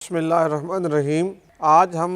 بسم اللہ الرحمن الرحیم۔ آج ہم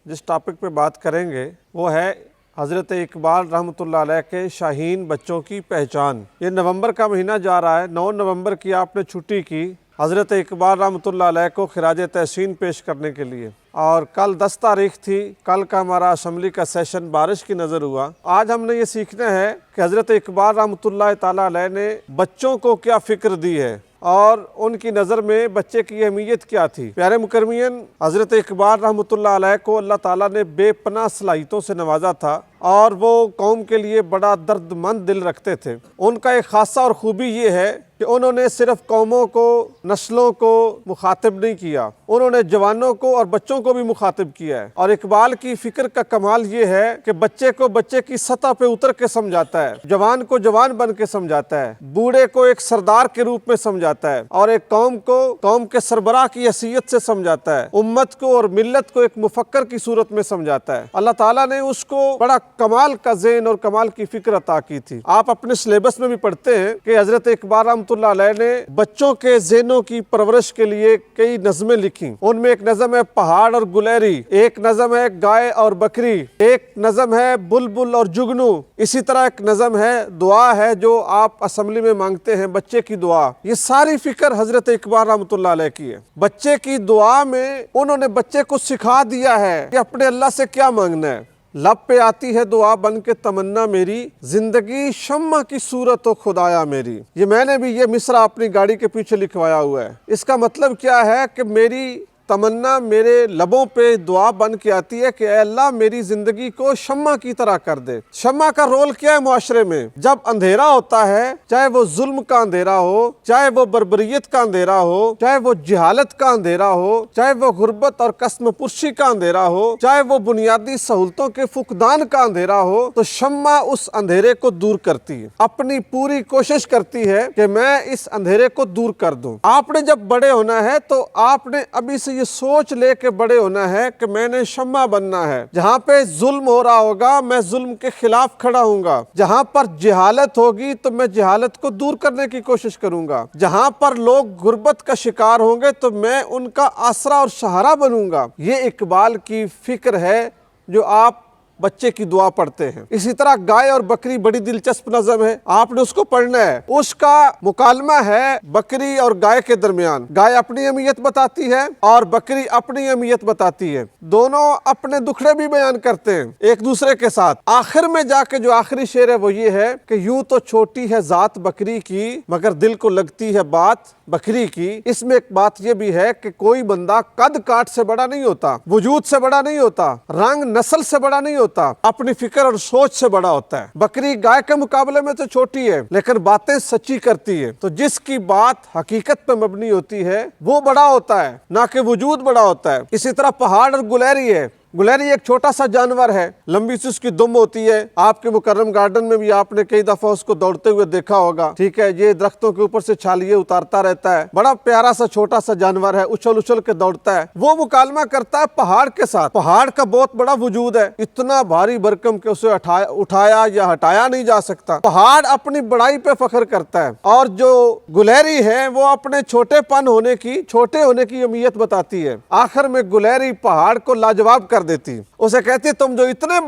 جس ٹاپک پہ بات کریں گے وہ ہے حضرت اقبال رحمۃ اللہ علیہ کے شاہین بچوں کی پہچان۔ یہ نومبر کا مہینہ جا رہا ہے، 9 نومبر کی آپ نے چھٹی کی حضرت اقبال رحمۃ اللہ علیہ کو خراج تحسین پیش کرنے کے لیے، اور کل 10 تاریخ تھی۔ کل کا ہمارا اسمبلی کا سیشن بارش کی نظر ہوا۔ آج ہم نے یہ سیکھنا ہے کہ حضرت اقبال رحمۃ اللہ تعالیٰ علیہ نے بچوں کو کیا فکر دی ہے اور ان کی نظر میں بچے کی اہمیت کیا تھی۔ پیارے مکرمین، حضرت اقبال رحمۃ اللہ علیہ کو اللہ تعالیٰ نے بے پناہ صلاحیتوں سے نوازا تھا، اور وہ قوم کے لیے بڑا درد مند دل رکھتے تھے۔ ان کا ایک خاصہ اور خوبی یہ ہے کہ انہوں نے صرف قوموں کو، نسلوں کو مخاطب نہیں کیا، انہوں نے جوانوں کو اور بچوں کو بھی مخاطب کیا ہے۔ اور اقبال کی فکر کا کمال یہ ہے کہ بچے کو بچے کی سطح پہ اتر کے سمجھاتا ہے، جوان کو جوان بن کے سمجھاتا ہے، بوڑھے کو ایک سردار کے روپ میں سمجھاتا ہے، اور ایک قوم کو قوم کے سربراہ کی حیثیت سے سمجھاتا ہے، امت کو اور ملت کو ایک مفکر کی صورت میں سمجھاتا ہے۔ اللہ تعالیٰ نے اس کو بڑا کمال کا ذہن اور کمال کی فکر عطا کی تھی۔ آپ اپنے سلیبس میں بھی پڑھتے ہیں کہ حضرت اقبال رحمۃ اللہ علیہ نے بچوں کے ذہنوں کی پرورش کے لیے کئی نظمیں لکھی۔ ان میں ایک نظم ہے پہاڑ اور گلیری، ایک نظم ہے گائے اور بکری، ایک نظم ہے بلبل اور جگنو، اسی طرح ایک نظم ہے دعا ہے جو آپ اسمبلی میں مانگتے ہیں، بچے کی دعا۔ یہ ساری فکر حضرت اقبال رحمۃ اللہ علیہ کی ہے۔ بچے کی دعا میں انہوں نے بچے کو سکھا دیا ہے کہ اپنے اللہ سے کیا مانگنا ہے۔ لب پہ آتی ہے دعا بن کے تمنا میری، زندگی شمع کی صورت ہو خدایا میری۔ یہ میں نے بھی یہ مصرع اپنی گاڑی کے پیچھے لکھوایا ہوا ہے۔ اس کا مطلب کیا ہے کہ میری تمنا میرے لبوں پہ دعا بن کے آتی ہے کہ اے اللہ میری زندگی کو شمع کی طرح کر دے۔ شمع کا رول کیا ہے معاشرے میں؟ جب اندھیرا ہوتا ہے، چاہے وہ ظلم کا اندھیرا ہو، چاہے وہ بربریت کا اندھیرا ہو، چاہے وہ جہالت کا اندھیرا ہو، چاہے وہ غربت اور قسم پرشی کا اندھیرا ہو، چاہے وہ بنیادی سہولتوں کے فقدان کا اندھیرا ہو، تو شمع اس اندھیرے کو دور کرتی ہے، اپنی پوری کوشش کرتی ہے کہ میں اس اندھیرے کو دور کر دوں۔ آپ نے جب بڑے ہونا ہے تو آپ نے ابھی سے یہ سوچ لے کے بڑے ہونا ہے کہ میں نے شمع بننا ہے۔ جہاں پہ ظلم ہو رہا ہوگا میں ظلم کے خلاف کھڑا ہوں گا، جہاں پر جہالت ہوگی تو میں جہالت کو دور کرنے کی کوشش کروں گا، جہاں پر لوگ غربت کا شکار ہوں گے تو میں ان کا آسرا اور سہارا بنوں گا۔ یہ اقبال کی فکر ہے جو آپ بچے کی دعا پڑھتے ہیں۔ اسی طرح گائے اور بکری بڑی دلچسپ نظم ہے، آپ نے اس کو پڑھنا ہے۔ اس کا مکالمہ ہے بکری اور گائے کے درمیان۔ گائے اپنی اہمیت بتاتی ہے اور بکری اپنی اہمیت بتاتی ہے، دونوں اپنے دکھڑے بھی بیان کرتے ہیں ایک دوسرے کے ساتھ۔ آخر میں جا کے جو آخری شعر ہے وہ یہ ہے کہ یوں تو چھوٹی ہے ذات بکری کی مگر دل کو لگتی ہے بات بکری کی۔ اس میں ایک بات یہ بھی ہے کہ کوئی بندہ قد کاٹ سے بڑا نہیں ہوتا، وجود سے بڑا نہیں ہوتا، رنگ نسل سے بڑا نہیں ہوتا، اپنی فکر اور سوچ سے بڑا ہوتا ہے۔ بکری گائے کے مقابلے میں تو چھوٹی ہے لیکن باتیں سچی کرتی ہے، تو جس کی بات حقیقت پہ مبنی ہوتی ہے وہ بڑا ہوتا ہے، نہ کہ وجود بڑا ہوتا ہے۔ اسی طرح پہاڑ اور گلیری ہے۔ گلیری ایک چھوٹا سا جانور ہے، لمبی سی اس کی دم ہوتی ہے۔ آپ کے مکرم گارڈن میں بھی آپ نے کئی دفعہ اس کو دوڑتے ہوئے دیکھا ہوگا، ٹھیک ہے؟ یہ درختوں کے اوپر سے چھالیے اتارتا رہتا ہے، بڑا پیارا سا چھوٹا سا جانور ہے، اچھل اچھل کے دوڑتا ہے۔ وہ مکالمہ کرتا ہے پہاڑ کے ساتھ۔ پہاڑ کا بہت بڑا وجود ہے، اتنا بھاری بھرکم کہ اسے اٹھایا یا ہٹایا نہیں جا سکتا۔ پہاڑ اپنی بڑائی پہ فخر کرتا ہے، اور جو گلیری ہے وہ اپنے چھوٹے پن ہونے کی، چھوٹے ہونے کی اہمیت بتاتی ہے۔ آخر میں گلیری پہاڑ کو لاجواب کر دیتی، اسے کہتی تم جو اتنے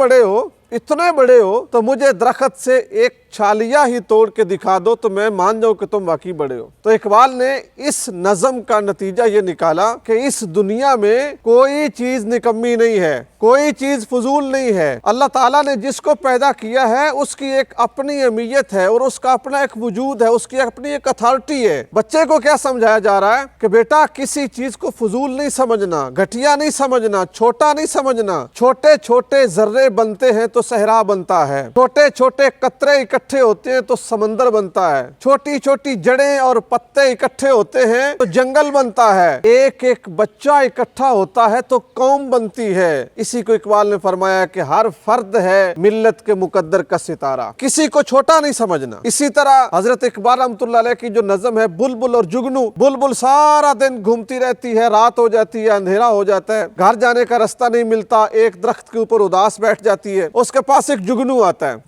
بڑے ہو تو مجھے درخت سے ایک چھالیہ ہی توڑ کے دکھا دو تو میں مان جاؤں کہ تم واقعی بڑے ہو۔ تو اقبال نے اس نظم کا نتیجہ یہ نکالا کہ اس دنیا میں کوئی چیز نکمی نہیں ہے، کوئی چیز فضول نہیں ہے۔ اللہ تعالیٰ نے جس کو پیدا کیا ہے اس کی ایک اپنی اہمیت ہے اور اس کا اپنا ایک وجود ہے، اس کی اپنی ایک اتھارٹی ہے۔ بچے کو کیا سمجھایا جا رہا ہے کہ بیٹا کسی چیز کو فضول نہیں سمجھنا، گھٹیا نہیں سمجھنا، چھوٹا نہیں سمجھنا۔ چھوٹے چھوٹے ذرے بنتے ہیں تو صحرا بنتا ہے، چھوٹے چھوٹے قطرے اکٹھے ہوتے ہیں تو سمندر بنتا ہے، چھوٹی چھوٹی جڑیں اور پتے اکٹھے ہوتے ہیں تو جنگل بنتا ہے، ایک ایک بچہ اکٹھا ہوتا ہے تو قوم بنتی ہے۔ اسی کو اقبال نے فرمایا کہ ہر فرد ہے ملت کے مقدر کا ستارہ، کسی کو چھوٹا نہیں سمجھنا۔ اسی طرح حضرت اقبال رحمۃ اللہ علیہ کی جو نظم ہے بلبل اور جگنو، بلبل سارا دن گھومتی رہتی ہے، رات ہو جاتی ہے، اندھیرا ہو جاتا ہے، گھر جانے کا راستہ نہیں ملتا، ایک درخت کے اوپر اداس بیٹھ جاتی ہے، اس کے پاس ایک جگنو آتا ہے،